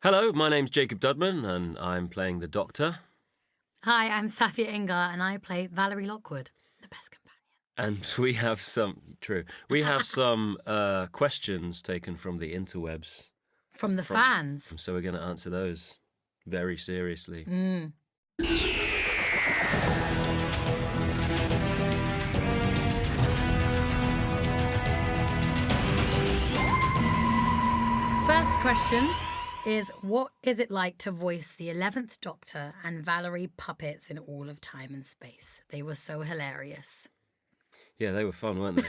Hello, my name's Jacob Dudman, and I'm playing the Doctor. Hi, I'm Safiyya Ingar, and I play Valarie Lockwood, the best companion. And we have some questions taken from the interwebs. From the fans. So we're going to answer those very seriously. First question is, what is it like to voice the 11th Doctor and Valarie puppets in all of time and space? They were so hilarious. Yeah, they were fun, weren't they?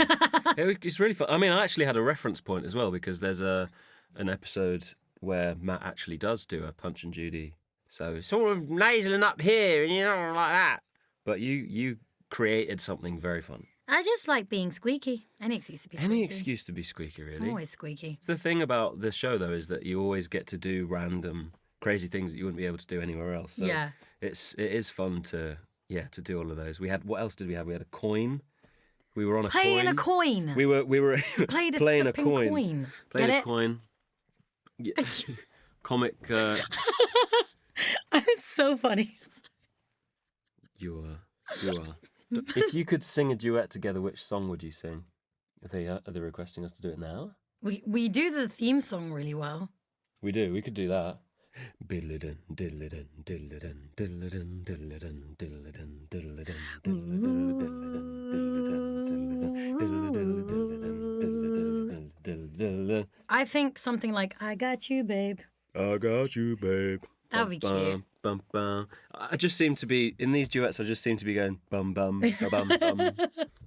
It's really fun. I mean, I actually had a reference point as well, because there's an episode where Matt actually does do a Punch and Judy. So sort of nasaling up here, and like that. But you created something very fun. I just like being squeaky. Any excuse to be squeaky. Any excuse to be squeaky, really. I'm always squeaky. The thing about the show, though, is that you always get to do random, crazy things that you wouldn't be able to do anywhere else. So yeah. It is fun to do all of those. What else did we have? We had a coin. We were on a playing coin. a coin. We were played playing a coin. Played Get a it? coin. Yeah. Comic. I'm so funny. You are. If you could sing a duet together, which song would you sing? Are they requesting us to do it now? We do the theme song really well. We do. We could do that. Diddle-a-dun, diddle-a-dun, diddle-a-dun, diddle-a-dun, diddle-a-dun, diddle-a-dun, diddle-a-dun, diddle-a-dun, diddle-a-dun, diddle-a-dun. I think something like, I got you, babe. I got you, babe. That would be cute. Bum, bum. I just seem to be, in these duets, I just seem to be going bum, bum, bum, bum.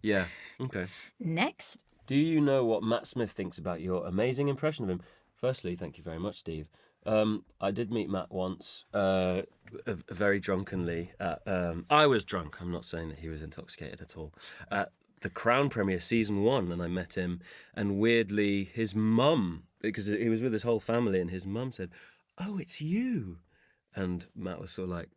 Yeah, okay. Next. Do you know what Matt Smith thinks about your amazing impression of him? Firstly, thank you very much, Steve. I did meet Matt once, very drunkenly. I was drunk. I'm not saying that he was intoxicated at all. At the Crown premiere, season 1, and I met him. And weirdly, his mum, because he was with his whole family, and his mum said, "Oh, it's you." And Matt was sort of like,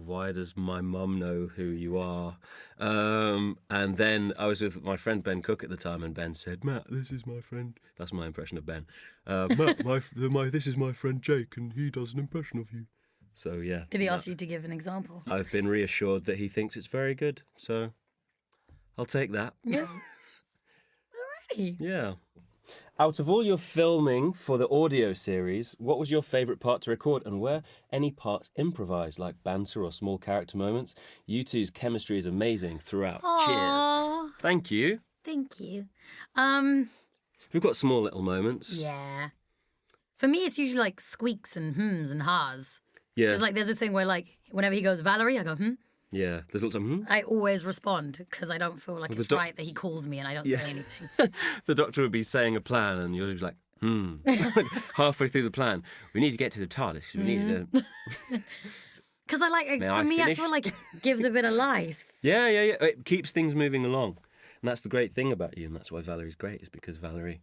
why does my mum know who you are? And then I was with my friend Ben Cook at the time, and Ben said, "Matt, this is my friend." That's my impression of Ben. "Matt, this is my friend Jake, and he does an impression of you." So yeah. Did he ask you to give an example? I've been reassured that he thinks it's very good, so I'll take that. Yeah. Alrighty. Yeah. Out of all your filming for the audio series, what was your favourite part to record, and were any parts improvised, like banter or small character moments? You two's chemistry is amazing throughout. Aww. Cheers. Thank you. Thank you. We've got small little moments. Yeah. For me, it's usually like squeaks and hms and ha's. Yeah. There's this thing where whenever he goes, Valarie, I go, Yeah. There's lots of I always respond because I don't feel like it's right that he calls me and I don't say anything. The Doctor would be saying a plan and you're just like, halfway through the plan, we need to get to the TARDIS because we need to... Because I feel like it gives a bit of life. Yeah. It keeps things moving along. And that's the great thing about you, and that's why Valerie's great, is because Valarie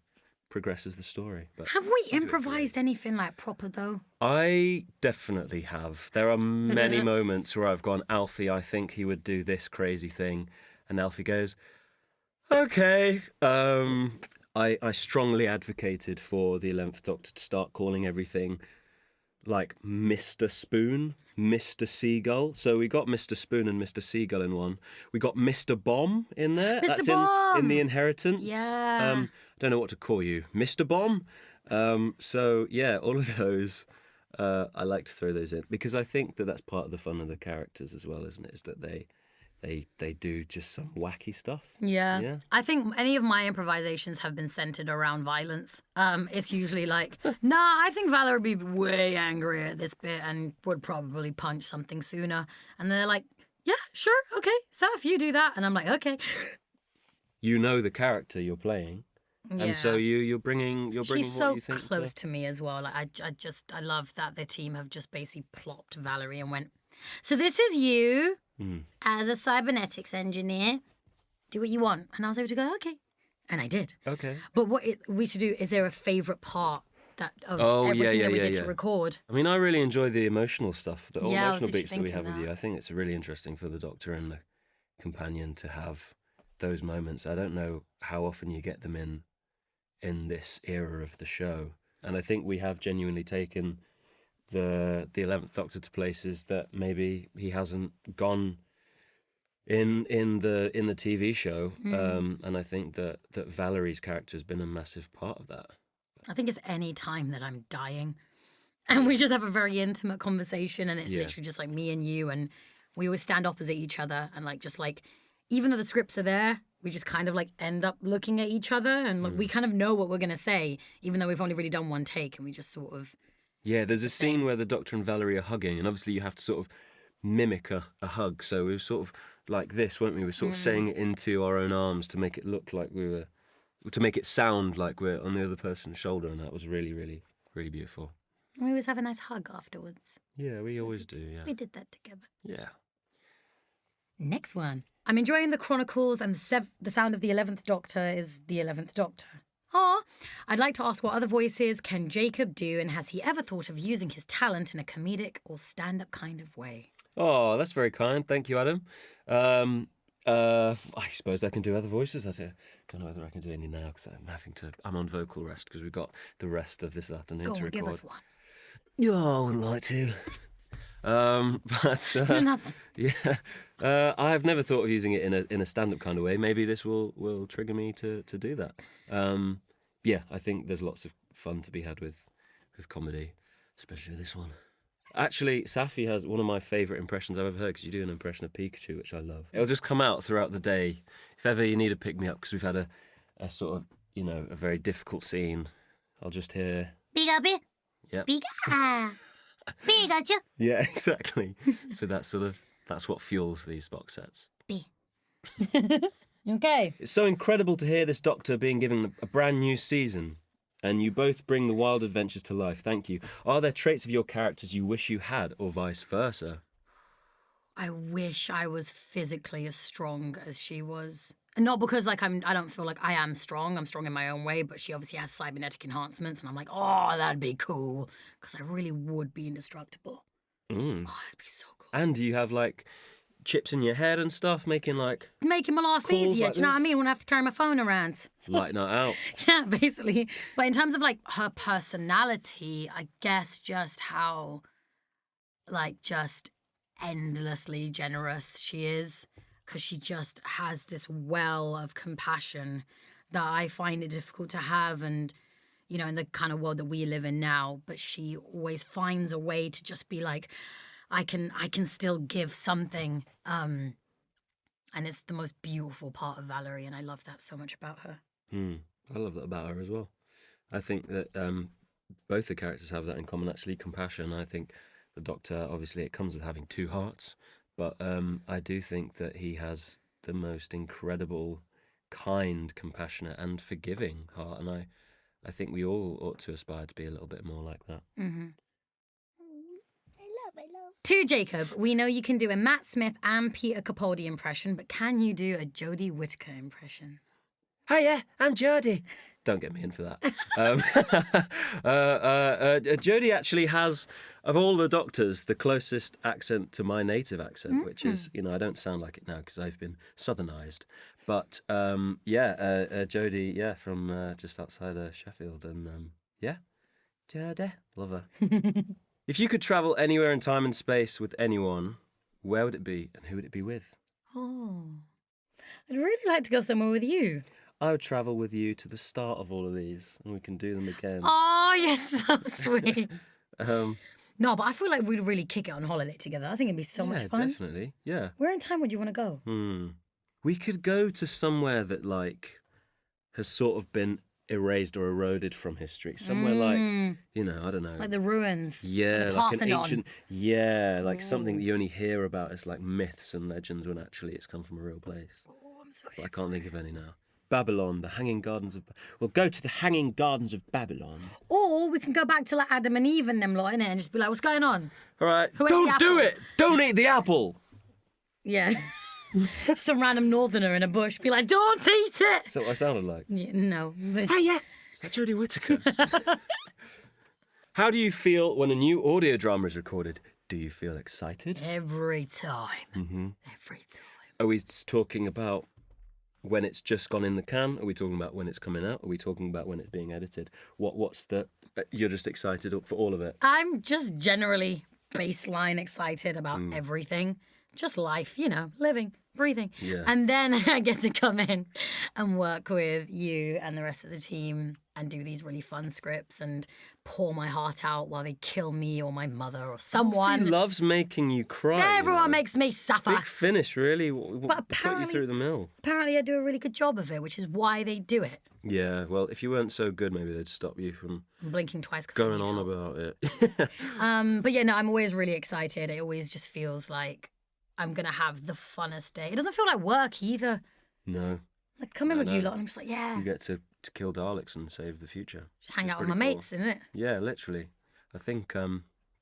progresses the story. But have we improvised anything proper, though? I definitely have. There are many moments where I've gone, "Alfie, I think he would do this crazy thing." And Alfie goes, "Okay." I strongly advocated for the 11th Doctor to start calling everything like Mr. Spoon, Mr. Seagull. So we got Mr. Spoon and Mr. Seagull in one. We got Mr. Bomb in there. Mr. That's Bomb! in The Inheritance. Yeah. I don't know what to call you. Mr. Bomb? So, yeah, all of those, I like to throw those in. Because I think that that's part of the fun of the characters as well, isn't it? Is that they do just some wacky stuff. Yeah. I think any of my improvisations have been centered around violence. It's usually like, I think Valarie would be way angry at this bit and would probably punch something sooner. And they're like, "Yeah, sure, okay, Saf, you do that." And I'm like, "Okay." You know the character you're playing. Yeah. And so you're bringing She's what so you think close to me as well. I love that the team have just basically plopped Valarie and went, "So this is you as a cybernetics engineer. Do what you want." And I was able to go, "Okay," and I did. Okay. But what we should do, is there a favourite part of everything that we get to record? I mean, I really enjoy the emotional stuff, the Yeah, I was emotional beats that we thinking have with you. that. I think it's really interesting for the Doctor and the companion to have those moments. I don't know how often you get them in this era of the show. And I think we have genuinely taken the 11th Doctor to places that maybe he hasn't gone in the TV show. And I think that Valerie's character has been a massive part of that. I think it's any time that I'm dying. And we just have a very intimate conversation, and it's literally just like me and you, and we always stand opposite each other, and like just like, even though the scripts are there, we just kind of like end up looking at each other, and like we kind of know what we're gonna say, even though we've only really done one take, and we just sort of. Yeah, there's a scene where the Doctor and Valarie are hugging, and obviously you have to sort of mimic a hug. So we were sort of like this, weren't we? We were sort of saying it into our own arms to make it look like to make it sound like we're on the other person's shoulder, and that was really, really, really beautiful. We always have a nice hug afterwards. Yeah, we always do, yeah. We did that together. Yeah. Next one. I'm enjoying the Chronicles, and the sound of the 11th Doctor is the 11th Doctor. I'd like to ask what other voices can Jacob do, and has he ever thought of using his talent in a comedic or stand-up kind of way? Oh, that's very kind. Thank you, Adam. I suppose I can do other voices. I don't know whether I can do any now because I'm on vocal rest because we've got the rest of this afternoon Go to on, record. give us one. Yeah, I wouldn't like to. I've never thought of using it in a stand-up kind of way. Maybe this will trigger me to do that. I think there's lots of fun to be had with comedy, especially with this one. Actually, Safiyya has one of my favourite impressions I've ever heard, because you do an impression of Pikachu, which I love. It'll just come out throughout the day. If ever you need to pick me up, because we've had a sort of, a very difficult scene, I'll just hear... Pikachu. Yep. Pikachu. Yeah, exactly. So that's what fuels these box sets. Okay. It's so incredible to hear this Doctor being given a brand new season, and you both bring the wild adventures to life. Thank you. Are there traits of your characters you wish you had, or vice versa? I wish I was physically as strong as she was. And not because I don't feel like I am strong. I'm strong in my own way, but she obviously has cybernetic enhancements, and I'm like, oh, that'd be cool, because I really would be indestructible. Oh, that'd be so cool. And do you have like chips in your head and stuff, making my life calls easier. like Do you know what I this? mean? I wouldn't have to carry my phone around. Lighting it out. Yeah, basically. But in terms of like her personality, I guess just how just endlessly generous she is, because she just has this well of compassion that I find it difficult to have, and in the kind of world that we live in now. But she always finds a way to just be like, I can still give something, and it's the most beautiful part of Valarie, and I love that so much about her. I love that about her as well. I think that both the characters have that in common, actually, compassion. I think the Doctor, obviously, it comes with having two hearts, but I do think that he has the most incredible, kind, compassionate, and forgiving heart, and I think we all ought to aspire to be a little bit more like that. Mm-hmm. To Jacob, we know you can do a Matt Smith and Peter Capaldi impression, but can you do a Jodie Whittaker impression? Hiya, I'm Jodie. Don't get me in for that. Jodie actually has, of all the Doctors, the closest accent to my native accent, which is, I don't sound like it now because I've been southernised. But, Jodie, from just outside Sheffield. And, Jodie, love her. If you could travel anywhere in time and space with anyone, where would it be and who would it be with? Oh, I'd really like to go somewhere with you. I would travel with you to the start of all of these, and we can do them again. Oh, you're so sweet. No, but I feel like we'd really kick it on holiday together. I think it'd be so much fun. Definitely, yeah. Where in time would you want to go? We could go to somewhere that, has sort of been erased or eroded from history. Somewhere I don't know. Like the ruins. Yeah, the like an Parthenon. ancient... something that you only hear about as, myths and legends when actually it's come from a real place. Oh, I'm so But I can't think of any now. Babylon, the Hanging Gardens of... We'll go to the Hanging Gardens of Babylon. Or we can go back to Adam and Eve and them lot, innit, and just be like, what's going on? All right, Who ate don't the do apple? it! Don't eat the apple! Yeah. Some random northerner in a bush be like, don't eat it! Is that what I sounded like? Yeah, no. Yeah. Is that Jodie Whittaker? How do you feel when a new audio drama is recorded? Do you feel excited? Every time. Every time. Are we talking about when it's just gone in the can? Are we talking about when it's coming out? Are we talking about when it's being edited? What's the you're just excited for all of it. I'm just generally baseline excited about everything. Just life, living, breathing. Yeah. And then I get to come in and work with you and the rest of the team and do these really fun scripts and pour my heart out while they kill me or my mother or someone. He loves making you cry. Everyone makes me suffer. Big Finish really But put you through the mill. Apparently I do a really good job of it, which is why they do it. Yeah, well, if you weren't so good, maybe they'd stop you from I'm blinking twice because going on about it. But yeah, no, I'm always really excited. It always just feels like I'm going to have the funnest day. It doesn't feel like work either. No. Like, come in with you lot and I'm just like, yeah. You get to kill Daleks and save the future. Just hang out with my mates, isn't it? Yeah, literally. I think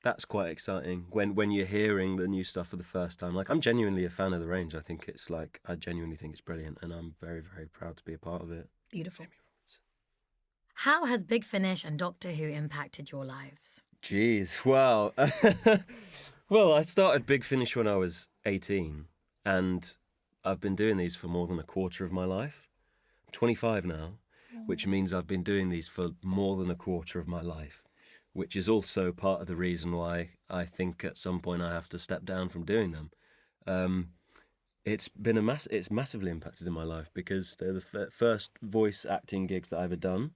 that's quite exciting when you're hearing the new stuff for the first time. Like, I'm genuinely a fan of the range. I genuinely think it's brilliant, and I'm very, very proud to be a part of it. Beautiful. How has Big Finish and Doctor Who impacted your lives? Jeez, wow. Well, I started Big Finish when I was 18, and I've been doing these for more than a quarter of my life. I'm 25 now, which means I've been doing these for more than a quarter of my life, which is also part of the reason why I think at some point I have to step down from doing them. It's been it's massively impacted in my life because they're the first voice acting gigs that I've ever done.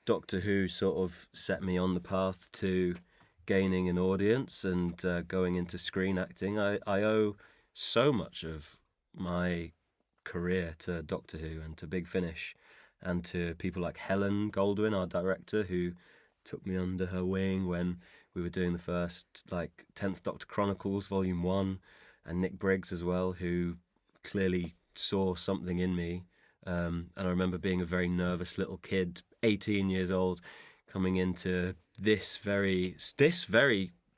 Doctor Who sort of set me on the path to gaining an audience and going into screen acting. I owe so much of my career to Doctor Who and to Big Finish and to people like Helen Goldwyn, our director, who took me under her wing when we were doing the first 10th Doctor Chronicles Volume 1, and Nick Briggs as well, who clearly saw something in me. And I remember being a very nervous little kid, 18 years old, coming into this very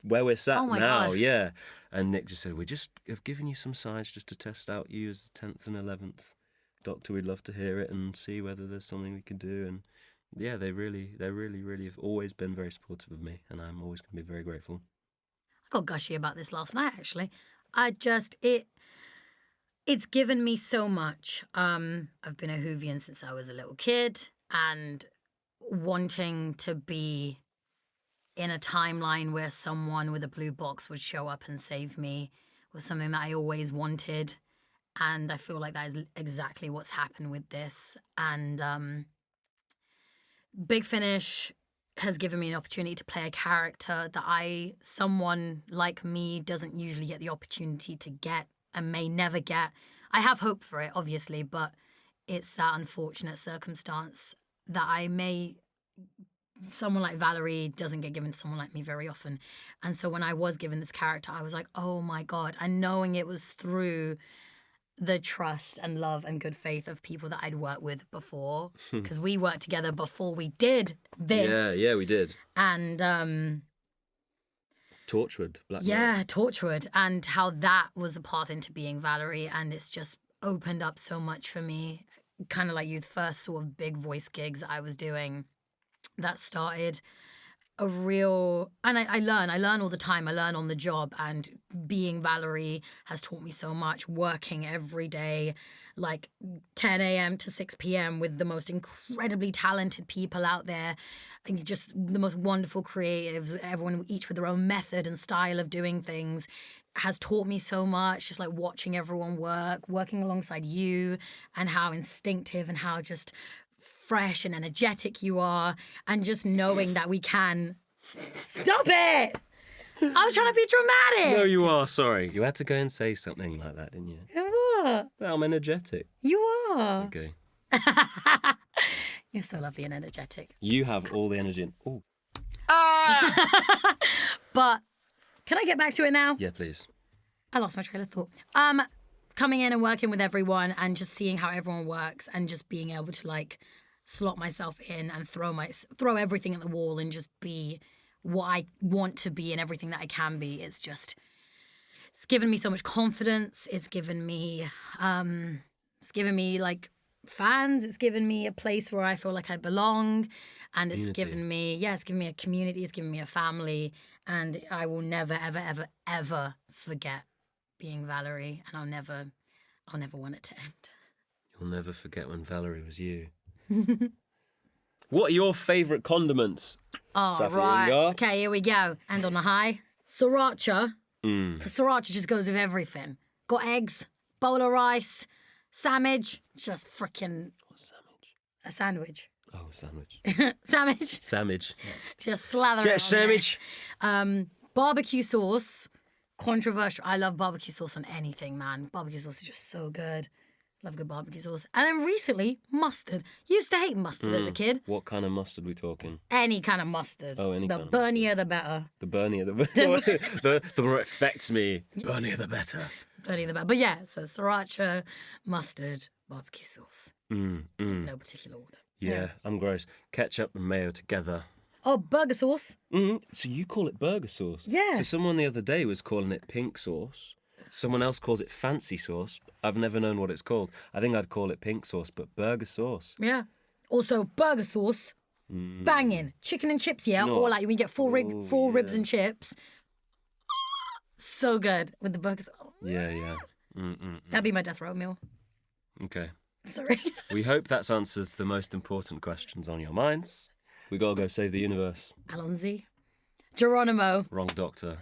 where we're sat now. God. Yeah. And Nick just said, we just have given you some sides just to test out you as the 10th and 11th Doctor. We'd love to hear it and see whether there's something we can do. And yeah, they really have always been very supportive of me, and I'm always going to be very grateful. I got gushy about this last night, actually. It's given me so much. I've been a Whovian since I was a little kid, and wanting to be in a timeline where someone with a blue box would show up and save me was something that I always wanted. And I feel like that is exactly what's happened with this. And Big Finish has given me an opportunity to play a character that someone like me doesn't usually get the opportunity to get and may never get. I have hope for it, obviously, but it's that unfortunate circumstance that someone like Valarie doesn't get given to someone like me very often. And so when I was given this character, I was like, oh my God. And knowing it was through the trust and love and good faith of people that I'd worked with before, because we worked together before we did this. Yeah, we did. And Torchwood, Black yeah, Mirror. Torchwood, and how that was the path into being Valarie, and it's just opened up so much for me. Kind of like you, the first sort of big voice gigs I was doing, that started a real, and I learn all the time. I learn on the job, and being Valarie has taught me so much. Working every day, like 10 a.m. to 6 p.m. with the most incredibly talented people out there, and just the most wonderful creatives, everyone each with their own method and style of doing things, has taught me so much. Just like watching everyone working alongside you, and how instinctive and how just fresh and energetic you are, and just knowing that we can. Stop it! I was trying to be dramatic. No, you are. Sorry, you had to go and say something like that, didn't you? What? I'm energetic. You are. Okay. You're so lovely and energetic. You have all the energy. Oh. But can I get back to it now? Yeah, please. I lost my train of thought. Coming in and working with everyone and just seeing how everyone works and just being able to slot myself in and throw everything at the wall and just be what I want to be and everything that I can be. It's given me so much confidence. It's given me fans. It's given me a place where I feel like I belong, and it's given me a community. It's given me a family, and I will never, ever, ever, ever forget being Valarie, and I'll never want it to end. You'll never forget when Valarie was you. What are your favourite condiments? Oh, Safiyya, right. Ingar? Okay, here we go. And on the high, sriracha. Because sriracha just goes with everything. Got eggs, bowl of rice, sandwich. Just freaking What's sandwich? a sandwich. Oh, sandwich. Sandwich. Sandwich. Just slather Get a it on sandwich. there. Barbecue sauce. Controversial. I love barbecue sauce on anything, man. Barbecue sauce is just so good. Love good barbecue sauce. And then recently, mustard. Used to hate mustard as a kid. What kind of mustard we talking? Any kind of mustard. Oh, any the kind of burnier, the better. The burnier, the more it affects me. Burnier, the better. Burnier, the better. But yeah, so sriracha, mustard, barbecue sauce. In no particular order. Yeah, I'm gross. Ketchup and mayo together. Oh, burger sauce. So you call it burger sauce? Yeah. So someone the other day was calling it pink sauce. Someone else calls it fancy sauce. I've never known what it's called. I think I'd call it pink sauce, but burger sauce. Yeah. Also, burger sauce. Banging. Chicken and chips, yeah? Do you know Or what? like when you get four ribs and chips. So good with the burgers. Yeah. That'd be my death row meal. Okay. Sorry. We hope that's answered the most important questions on your minds. We gotta go save the universe. Alonzi. Geronimo. Wrong doctor.